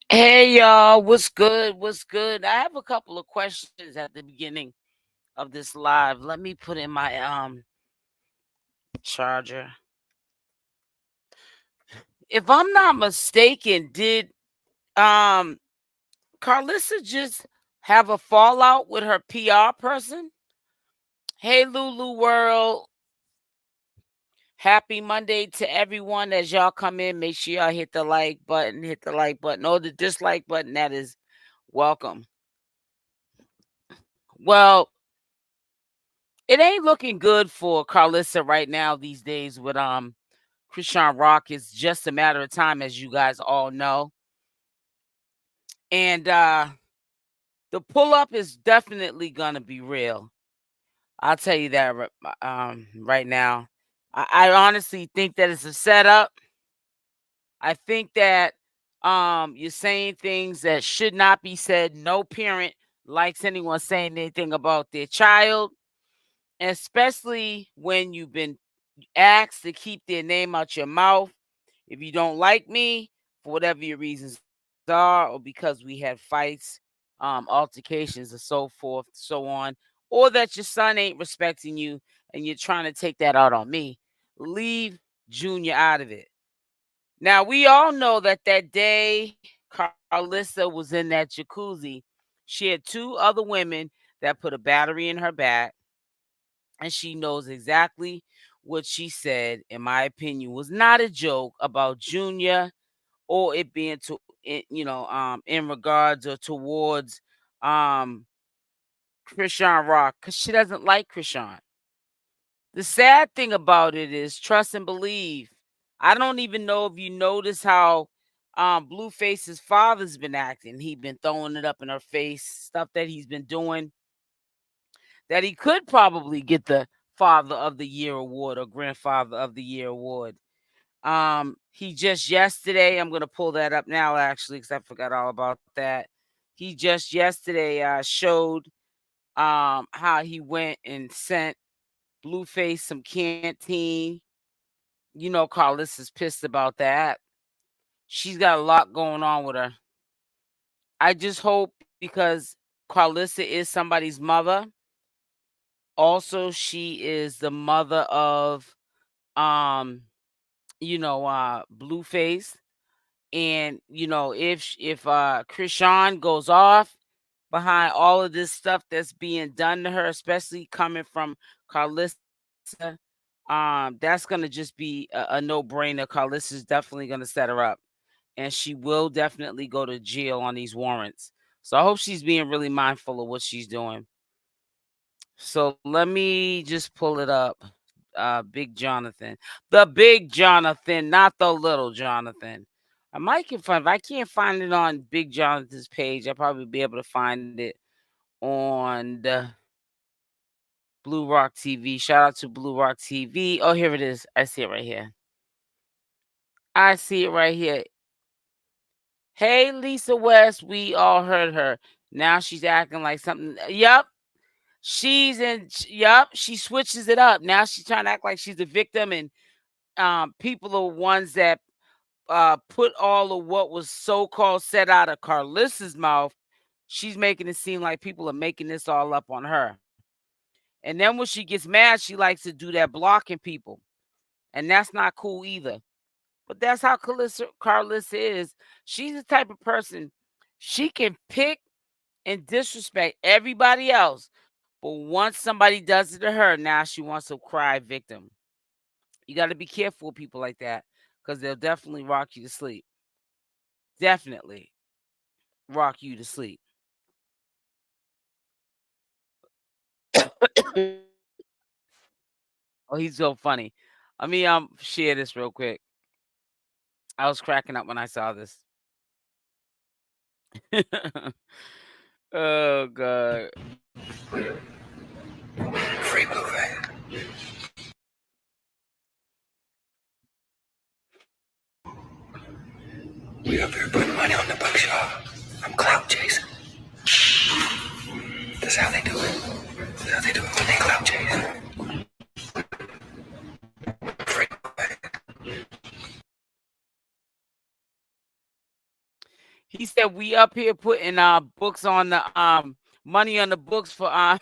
Hey y'all, what's good? What's good? I have a couple of questions at the beginning of this live. Let me put in my charger. If I'm not mistaken, did um Karlisaa just have a fallout with her PR person? Hey Lulu World. Happy Monday to everyone. As y'all come in, make sure y'all hit the like button, or the dislike button. That is welcome. Well, it ain't looking good for Karlisaa right now these days with Chrisean Rock. It's just a matter of time, as you guys all know. And the pull up is definitely gonna be real. I'll tell you that right now. I honestly think that it's a setup. I think that you're saying things that should not be said. No parent likes anyone saying anything about their child, especially when you've been asked to keep their name out your mouth. If you don't like me, for whatever your reasons are, or because we had fights, altercations, and so forth, so on, or that your son ain't respecting you and you're trying to take that out on me, leave Junior out of it. Now, we all know that that day Karlisaa was in that jacuzzi, she had two other women that put a battery in her back, and she knows exactly what she said, in my opinion, was not a joke about Junior or it being in regards or towards um Chrisean Rock, because she doesn't like Chrisean. The sad thing about it is trust and believe. I don't even know if you notice how Blueface's father's been acting. He been throwing it up in her face, stuff that he's been doing, that he could probably get the Father of the Year award or Grandfather of the Year award. He just yesterday, I'm gonna pull that up now actually, because I forgot all about that. He just yesterday showed how he went and sent Blueface some canteen. You know, Carlissa's pissed about that. She's got a lot going on with her. I just hope, because Karlisaa is somebody's mother. Also, she is the mother of Blueface. And if Chrisean goes off behind all of this stuff that's being done to her, especially coming from Karlisaa, that's gonna just be a no-brainer. Karlissa's definitely gonna set her up, and she will definitely go to jail on these warrants. So I hope she's being really mindful of what she's doing. So let me just pull it up. Big Jonathan. The big Jonathan, not the little Jonathan. I might can find, if I can't find it on Big Jonathan's page, I'll probably be able to find it on the Blue Rock TV. Shout out to Blue Rock TV. Oh, here it is. I see it right here. I see it right here. Hey, Lisa West, we all heard her. Now she's acting like something. Yup. Yup. She switches it up. Now she's trying to act like she's a victim, and people are ones that put all of what was so-called said out of Karlissa's mouth. She's making it seem like people are making this all up on her. And then when she gets mad, she likes to do that blocking people. And that's not cool either. But that's how Karlisaa is. She's the type of person, she can pick and disrespect everybody else. But once somebody does it to her, now she wants to cry victim. You got to be careful with people like that, because they'll definitely rock you to sleep. Definitely rock you to sleep. Oh, he's so funny. Let me share this real quick. I was cracking up when I saw this. Oh god. Free Blu-ray. We up here putting money on the bookshop. I'm clout chasing. That's how they do it. That's how they do it when they clout chase. He said we up here putting books on the money on the books for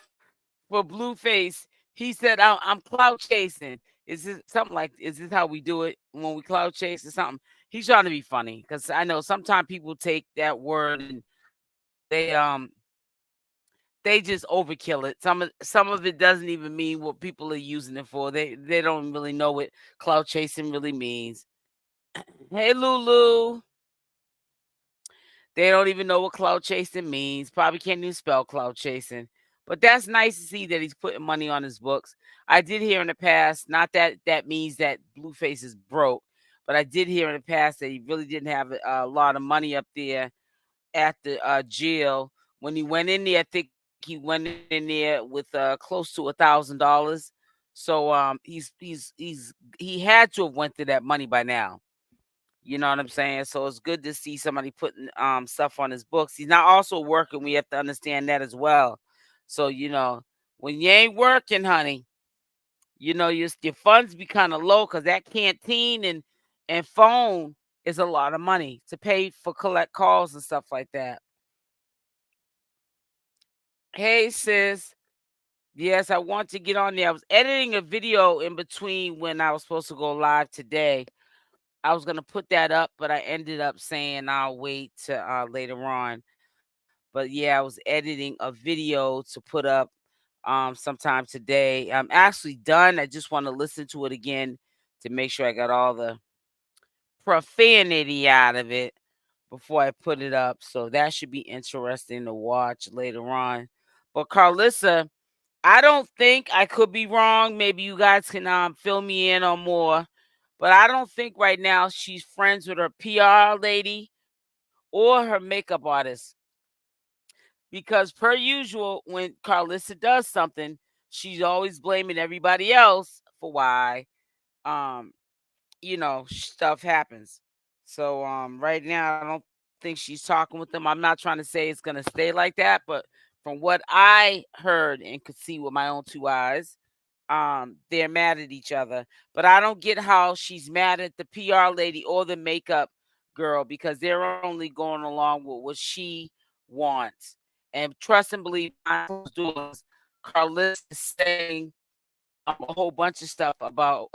Blueface. He said I'm clout chasing. Is this something like? Is this how we do it when we clout chase or something? He's trying to be funny because I know sometimes people take that word and they just overkill it. Some of it doesn't even mean what people are using it for. They don't really know what clout chasing really means. Hey Lulu, they don't even know what clout chasing means. Probably can't even spell clout chasing. But that's nice to see that he's putting money on his books. I did hear in the past, not that that means that Blueface is broke, but I did hear in the past that he really didn't have a lot of money up there at the jail. When he went in there, I think he went in there with close to $1,000. So he had to have went to that money by now. You know what I'm saying? So it's good to see somebody putting stuff on his books. He's not also working. We have to understand that as well. So when you ain't working, honey, your funds be kind of low because that canteen and phone is a lot of money to pay for collect calls and stuff like that. Hey sis, yes, I want to get on there. I was editing a video in between when I was supposed to go live today. I was gonna put that up, but I ended up saying I'll wait to later on. But yeah, I was editing a video to put up sometime today. I'm actually done. I just want to listen to it again to make sure I got all the profanity out of it before I put it up. So that should be interesting to watch later on. But Carlissa, I don't think, I could be wrong. Maybe you guys can fill me in on more. But I don't think right now she's friends with her PR lady or her makeup artist. Because per usual, when Carlissa does something, she's always blaming everybody else for why um, stuff happens. So right now I don't think she's talking with them. I'm not trying to say it's gonna stay like that, but from what I heard and could see with my own two eyes, they're mad at each other. But I don't get how she's mad at the PR lady or the makeup girl because they're only going along with what she wants. And trust and believe behind closed doors, Carliss is saying a whole bunch of stuff about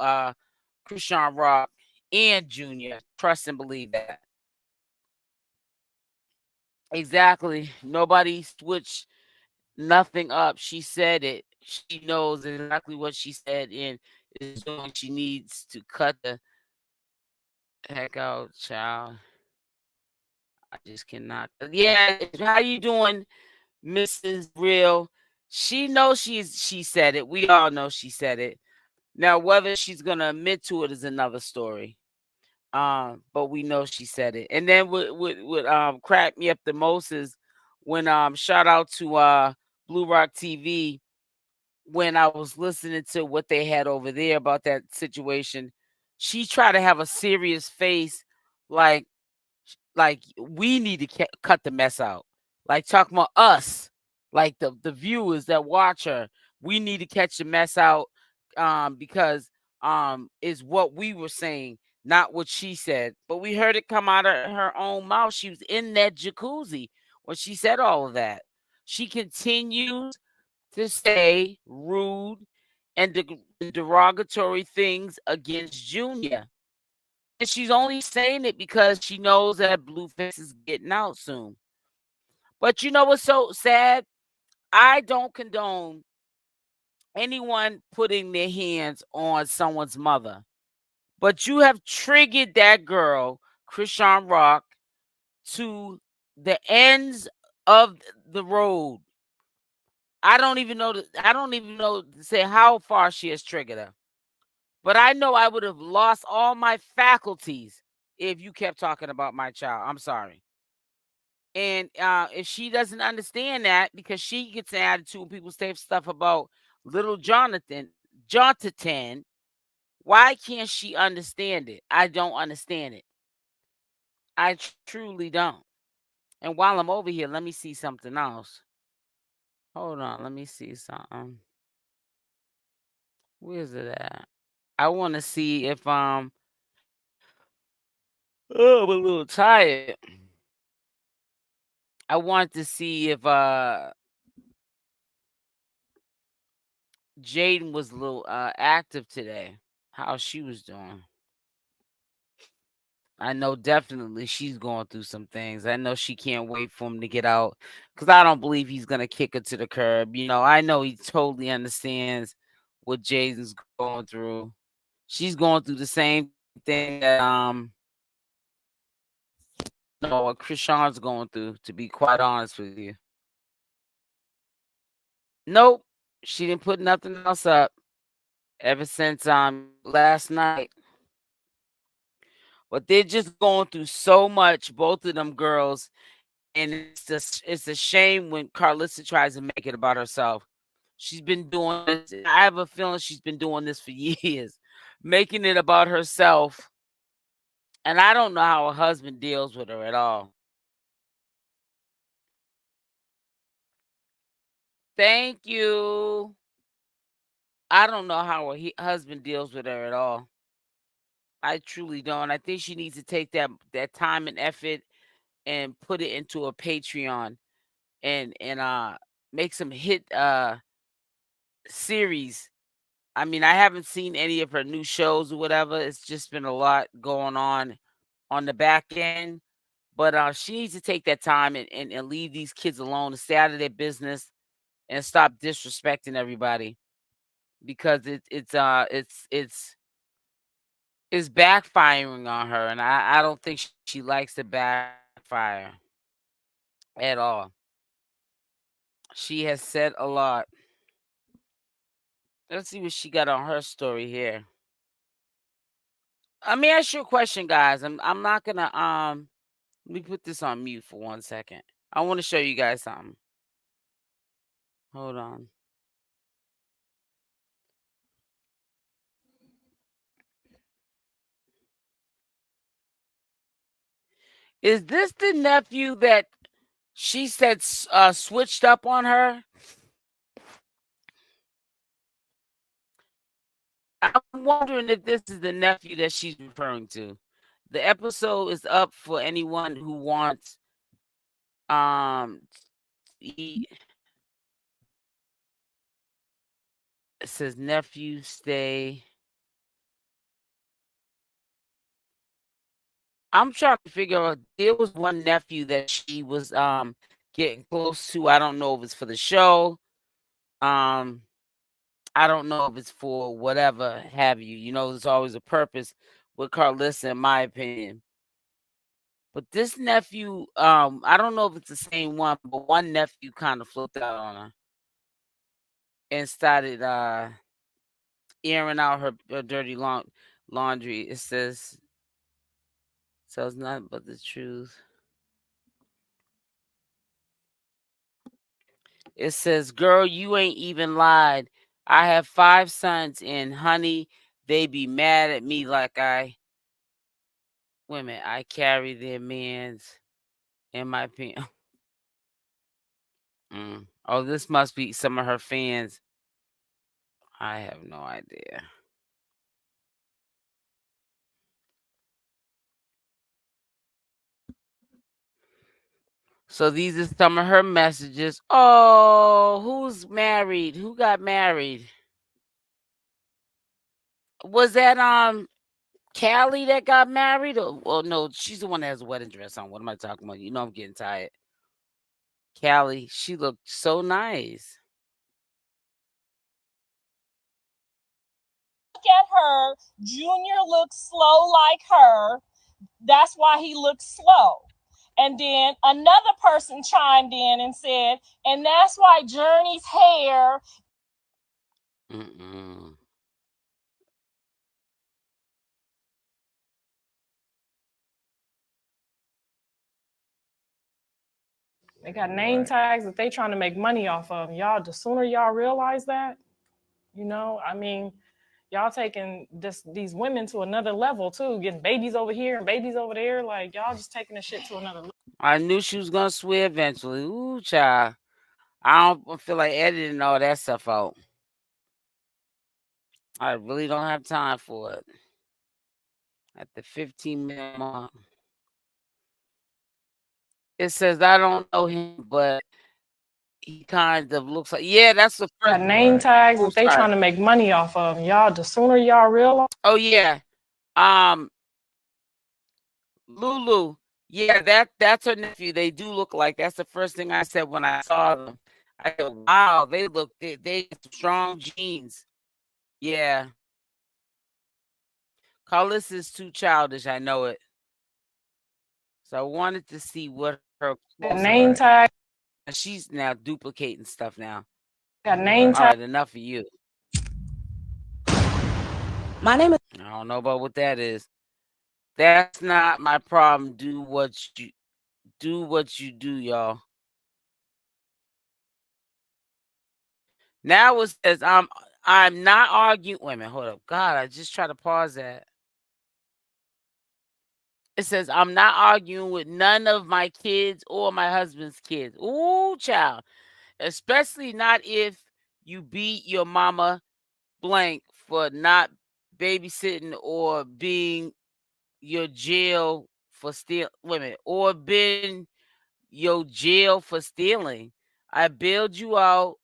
Chrisean Rock and Junior. Trust and believe that. Exactly. Nobody switched nothing up. She said it. She knows exactly what she said and is doing what she needs to cut the heck out, child. I just cannot. Yeah, how you doing, Mrs. Real? She knows she said it. We all know she said it. Now, whether she's gonna admit to it is another story. But we know she said it. And then what cracked me up the most is when shout out to Blue Rock TV when I was listening to what they had over there about that situation. She tried to have a serious face, like we need to cut the mess out. Like talking about us, like the viewers that watch her. We need to catch the mess out because is what we were saying, not what she said. But we heard it come out of her own mouth. She was in that jacuzzi when she said all of that. She continues to say rude and derogatory things against Junior. And she's only saying it because she knows that Blueface is getting out soon. But you know what's so sad? I don't condone anyone putting their hands on someone's mother. But you have triggered that girl, Chrisean Rock, to the ends of the road. I don't even know to say how far she has triggered her. But I know I would have lost all my faculties if you kept talking about my child. I'm sorry. And if she doesn't understand that, because she gets an attitude when people say stuff about little Jonathan, why can't she understand it? I don't understand it. I truly don't. And while I'm over here, let me see something else. Hold on, let me see something. Where's it at? I want to see if oh, I'm a little tired. I wanted to see if Jaidyn was a little active today. How she was doing. I know definitely she's going through some things. I know she can't wait for him to get out because I don't believe he's gonna kick her to the curb. I know he totally understands what Jaden's going through. She's going through the same thing that what Chrisean's going through. To be quite honest with you, nope, she didn't put nothing else up ever since last night. But they're just going through so much, both of them girls. And it's a shame when Karlisaa tries to make it about herself. She's been doing this. I have a feeling she's been doing this for years, making it about herself. And I don't know how her husband deals with her at all. Thank you. I don't know how her husband deals with her at all. I truly don't. I think she needs to take that time and effort and put it into a Patreon and make some hit series. I mean, I haven't seen any of her new shows or whatever. It's just been a lot going on the back end. But she needs to take that time and leave these kids alone and stay out of their business and stop disrespecting everybody because it's backfiring on her, and I don't think she likes to backfire at all. She has said a lot. Let's see what she got on her story here. Let me ask you a question, guys. I'm not gonna let me put this on mute for 1 second. I want to show you guys something. Hold on. Is this the nephew that she said switched up on her? I'm wondering if this is the nephew that she's referring to. The episode is up for anyone who wants um it says nephew stay. I'm trying to figure out there was one nephew that she was getting close to. I don't know if it's for the show. Um I don't know if it's for whatever have you. There's always a purpose with Karlisaa, in my opinion. But this nephew, I don't know if it's the same one, but one nephew kind of flipped out on her and started airing out her dirty laundry. It says, so it's nothing but the truth. It says, girl, you ain't even lied. I have 5 sons, and honey, they be mad at me like women, I carry their mans in my pants. Oh, this must be some of her fans. I have no idea. So these are some of her messages. Oh, who's married? Who got married? Was that Callie that got married? Or well, no, she's the one that has a wedding dress on. What am I talking about? I'm getting tired. Callie, she looked so nice. Look at her. Junior looks slow like her. That's why he looks slow. And then another person chimed in and said, and that's why Journey's hair. Mm-mm. They got name tags that they trying to make money off of. Y'all, the sooner y'all realize that, I mean, y'all taking these women to another level too, getting babies over here and babies over there. Like y'all just taking the shit to another level. I knew she was gonna swear eventually. Ooh, child. I don't feel like editing all that stuff out. I really don't have time for it. At the 15-minute mark. It says I don't know him, but he kind of looks like, yeah, that's the Got first. name tags Oh, that they sorry. trying to make money off of 'em. Y'all, the sooner y'all realize. Oh yeah. Um, Lulu. Yeah, that's her nephew. They do look like. That's the first thing I said when I saw them. I said, "Wow, they got some strong genes." Yeah, Carlisaa is too childish. I know it. So I wanted to see what her Got clothes name are. tag. And she's now duplicating stuff now. Got name All tag. right, enough of you. My name is. I don't know about what that is. That's not my problem. Do what you do, y'all. Now it says I'm not arguing. Wait a minute, hold up. God, I just try to pause that. It says I'm not arguing with none of my kids or my husband's kids. Ooh, child. Especially not if you beat your mama blank for not babysitting or being your jail for steal. Wait a minute, or been your jail for stealing. I bailed you out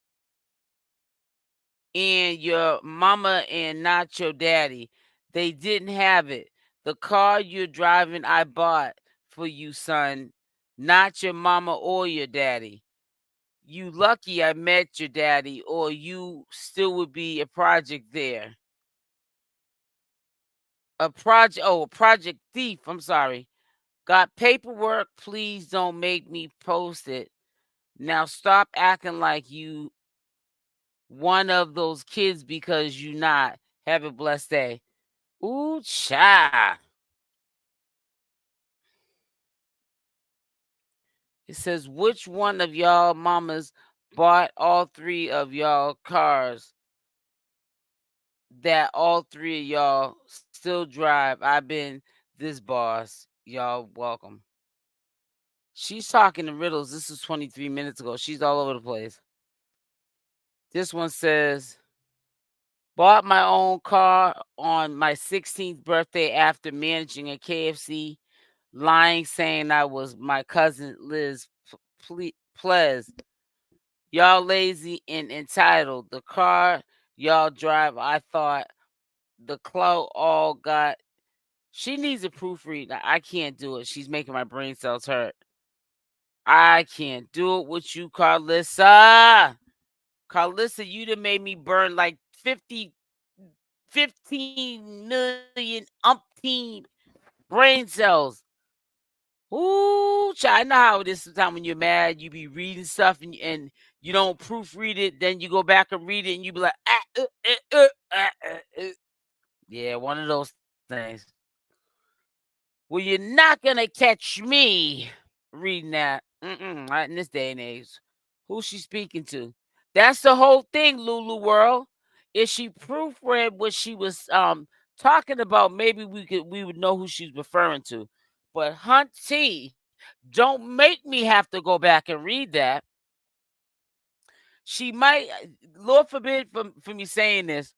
and your mama and not your daddy. They didn't have it. The car you're driving, I bought for you, son, not your mama or your daddy. You lucky I met your daddy, or you still would be a project there. A project thief. I'm sorry. Got paperwork. Please don't make me post it. Now stop acting like you one of those kids because you not. Have a blessed day. Ooh, child. It says, which one of y'all mamas bought all three of y'all cars that all three of y'all still drive? I've been this boss. Y'all welcome. She's talking in riddles. This is 23 minutes ago. She's all over the place. This one says, bought my own car on my 16th birthday after managing a KFC, lying saying I was my cousin Liz Plez. Y'all lazy and entitled. The car y'all drive, I thought the Clout all got. She needs a proofread. I can't do it. She's making my brain cells hurt. I can't do it with you, Karlisaa. Karlisaa, you done made me burn like 15 million umpteen brain cells. Ooh, child, I know how it is sometimes when you're mad, you be reading stuff and you don't proofread it, then you go back and read it and you be like, yeah, one of those things. Well, you're not gonna catch me reading that. Not in this day and age. Who's she speaking to? That's the whole thing, Lulu World. If she proofread what she was talking about, maybe we would know who she's referring to. But Hunt T, don't make me have to go back and read that. She might, Lord forbid for me saying this,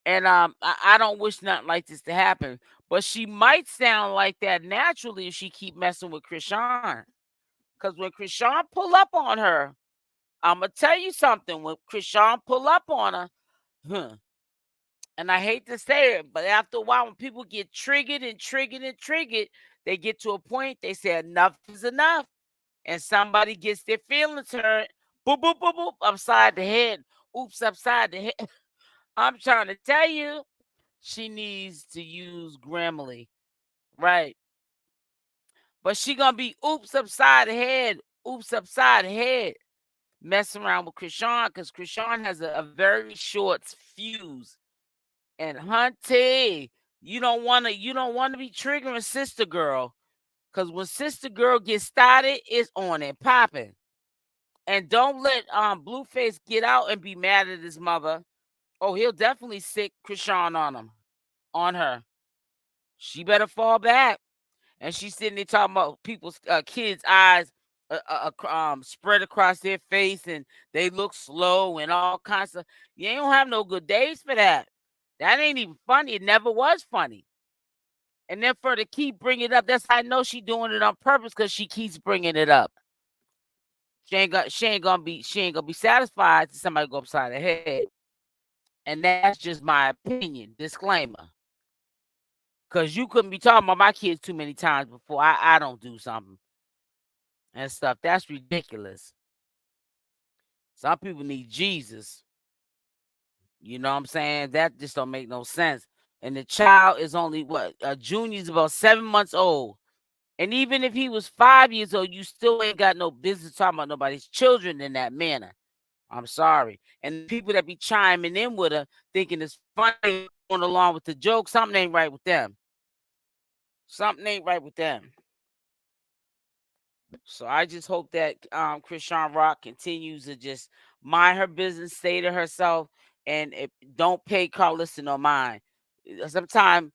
and I don't wish nothing like this to happen. But she might sound like that naturally if she keep messing with Chrisean. Cause when Chrisean pull up on her, I'ma tell you something. When Chrisean pull up on her, huh, and I hate to say it, but after a while, when people get triggered and triggered and triggered, they get to a point they say enough is enough, and somebody gets their feelings hurt. Boop boop boop boop upside the head. Oops upside the head. I'm trying to tell you, she needs to use Grammarly, right? But she gonna be oops upside the head, oops upside the head, messing around with Chrisean because Chrisean has a very short fuse. And Hunty, you don't wanna be triggering sister girl. Cause when sister girl gets started, it's on and popping. And don't let Blueface get out and be mad at his mother. Oh, he'll definitely sick Chrisean on him, on her. She better fall back. And she's sitting there talking about people's kids' eyes spread across their face and they look slow and all kinds of. You ain't gonna have no good days for that. That ain't even funny. It never was funny. And then for her to keep bringing it up, that's how I know she doing it on purpose because she keeps bringing it up. She ain't gonna be satisfied to somebody go upside her head. And that's just my opinion. Disclaimer. Cause you couldn't be talking about my kids too many times before I don't do something and stuff. That's ridiculous. Some people need Jesus. You know what I'm saying? That just don't make no sense. And the child is only what? Junior's about 7 months old. And even if he was 5 years old, you still ain't got no business talking about nobody's children in that manner. I'm sorry. And the people that be chiming in with her thinking it's funny going along with the joke, something ain't right with them. Something ain't right with them. So I just hope that Chrisean Rock continues to just mind her business, stay to herself, and don't pay Karlisaa no mind. Sometimes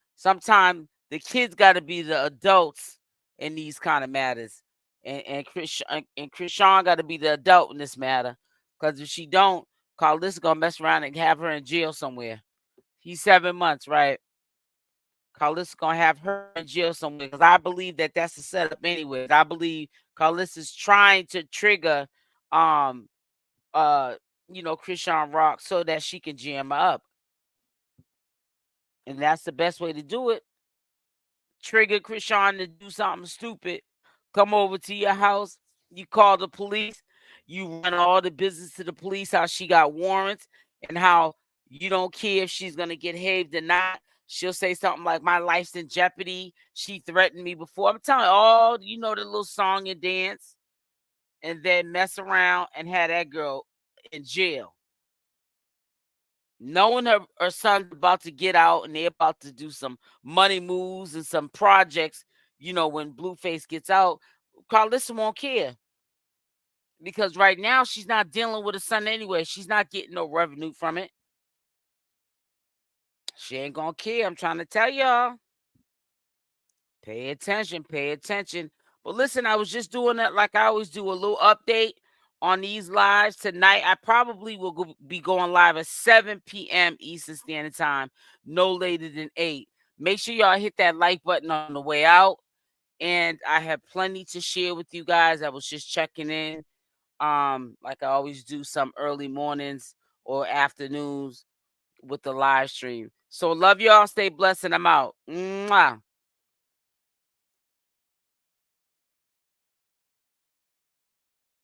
the kids got to be the adults in these kind of matters, and Chrisean got to be the adult in this matter. Because if she don't, Karlisaa gonna mess around and have her in jail somewhere. He's 7 months, right? Karlisaa gonna have her in jail somewhere because I believe that that's the setup anyways. I believe Karlisaa's trying to trigger um uh Chrisean Rock so that she can jam her up. And that's the best way to do it. Trigger Chrisean to do something stupid. Come over to your house, you call the police, you run all the business to the police, how she got warrants and how you don't care if she's gonna get haved or not. She'll say something like, my life's in jeopardy. She threatened me before. I'm telling you, all the little song and dance, and then mess around and have that girl in jail. Knowing her son's about to get out and they're about to do some money moves and some projects, when Blueface gets out, Karlisaa won't care. Because right now she's not dealing with a son anyway. She's not getting no revenue from it. She ain't gonna care. I'm trying to tell y'all. Pay attention, pay attention. But listen, I was just doing that like I always do, a little update on these lives tonight. I probably will be going live at 7 p.m. Eastern Standard Time, no later than 8. Make sure y'all hit that like button on the way out. And I have plenty to share with you guys. I was just checking in, like I always do, some early mornings or afternoons with the live stream. So love y'all. Stay blessed, and I'm out. Mwah.